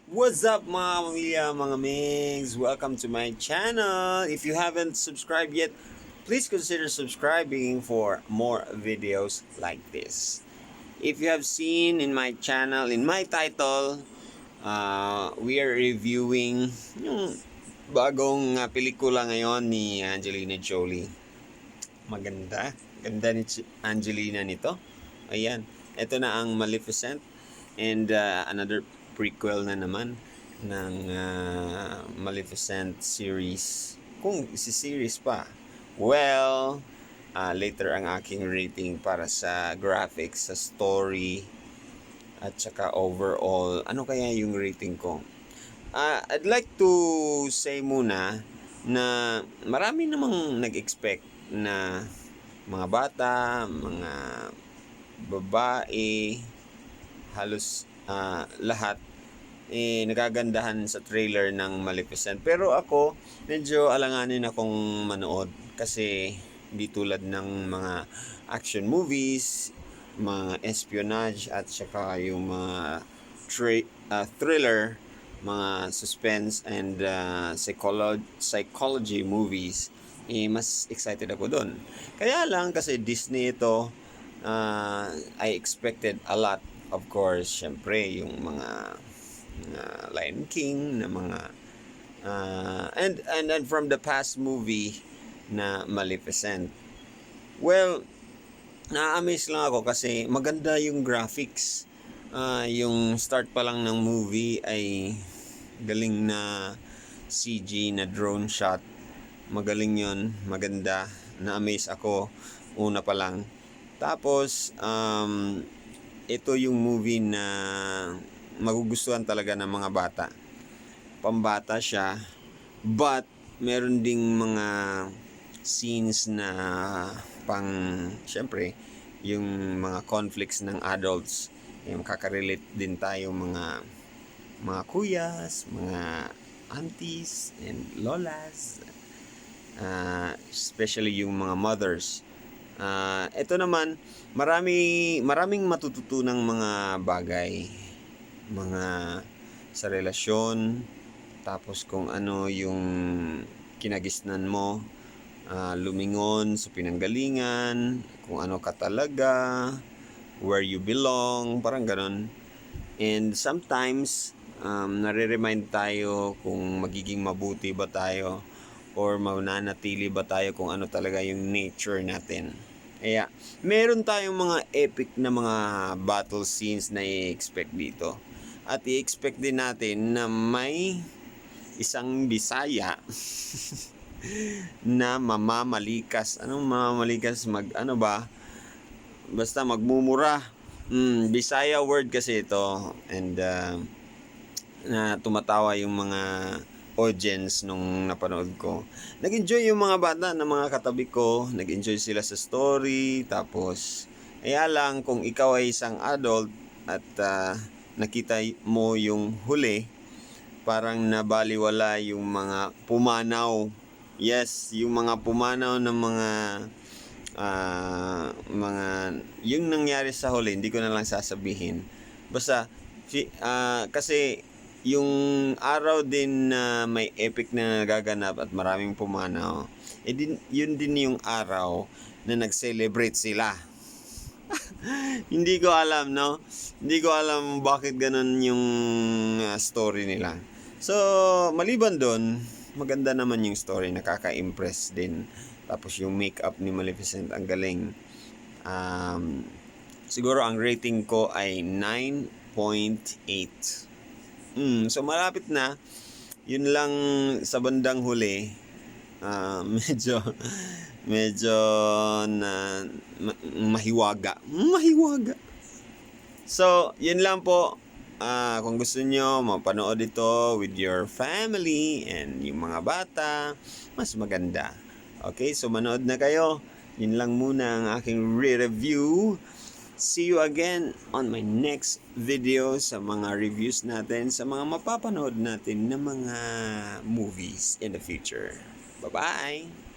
What's up mga pamilya, mga mings? Welcome to my channel. If you haven't subscribed yet, please consider subscribing for more videos like this. If you have seen in my channel, in my title, we are reviewing yung bagong pelikula ngayon ni Angelina Jolie. Maganda. Ganda ni Angelina nito. Ayan. Ito na ang Maleficent. And another prequel na naman ng Maleficent series. Kung isi-series pa. Well, later ang aking rating para sa graphics, sa story, at saka overall. Ano kaya yung rating ko? I'd like to say muna na marami namang nag-expect na mga bata, mga babae, halos lahat nagagandahan sa trailer ng Maleficent. Pero ako, medyo alanganin akong manood kasi hindi tulad ng mga action movies, mga espionage at saka yung mga thriller, mga suspense and psychology movies. Mas excited ako doon. Kaya lang kasi Disney ito, I expected a lot. Of course, syempre yung mga Lion King na mga and from the past movie na Maleficent. Well, na-amaze lang ako kasi maganda yung graphics. Yung start pa lang ng movie ay galing na CG na drone shot. Magaling yun, maganda. Na-amaze ako una pa lang. Tapos ito yung movie na magugustuhan talaga ng mga bata. Pambata siya, but meron ding mga scenes na pang, syempre, yung mga conflicts ng adults. Makakarelate din tayo mga kuyas, mga aunties and lolas, especially yung mga mothers. Ito naman, maraming matututunang mga bagay, mga sa relasyon, tapos kung ano yung kinagisnan mo, lumingon sa pinanggalingan, kung ano ka talaga, where you belong, parang ganon. And sometimes, nare-remind tayo kung magiging mabuti ba tayo or mananatili ba tayo kung ano talaga yung nature natin. Kaya, meron tayong mga epic na mga battle scenes na i-expect dito. At i-expect din natin na may isang Bisaya na mamamalikas. Anong mamamalikas? Basta magmumura. Bisaya word kasi ito. And na tumatawa yung mga audience nung napanood ko. Nag-enjoy yung mga bata na mga katabi ko. Nag-enjoy sila sa story. Tapos, lang kung ikaw ay isang adult at nakita mo yung huli, parang nabaliwala yung mga pumanaw. Yes, yung mga pumanaw ng mga yung nangyari sa huli, hindi ko na lang sasabihin. Basta, kasi yung araw din na may epic na nagaganap at maraming pumanaw, yun din yung araw na nag-celebrate sila. Hindi ko alam, no? Hindi ko alam bakit ganun yung story nila. So, maliban doon, maganda naman yung story, nakaka-impress din. Tapos yung makeup ni Maleficent, ang galing. Siguro ang rating ko ay 9.8. So malapit na. Yun lang sa bandang huli. Medyo na mahiwaga. So, yun lang po. Kung gusto nyo mapanood ito with your family and yung mga bata, mas maganda. Okay, so manood na kayo. Yun lang muna ang aking re-review. See you again on my next video sa mga reviews natin, sa mga mapapanood natin na mga movies in the future. Bye-bye!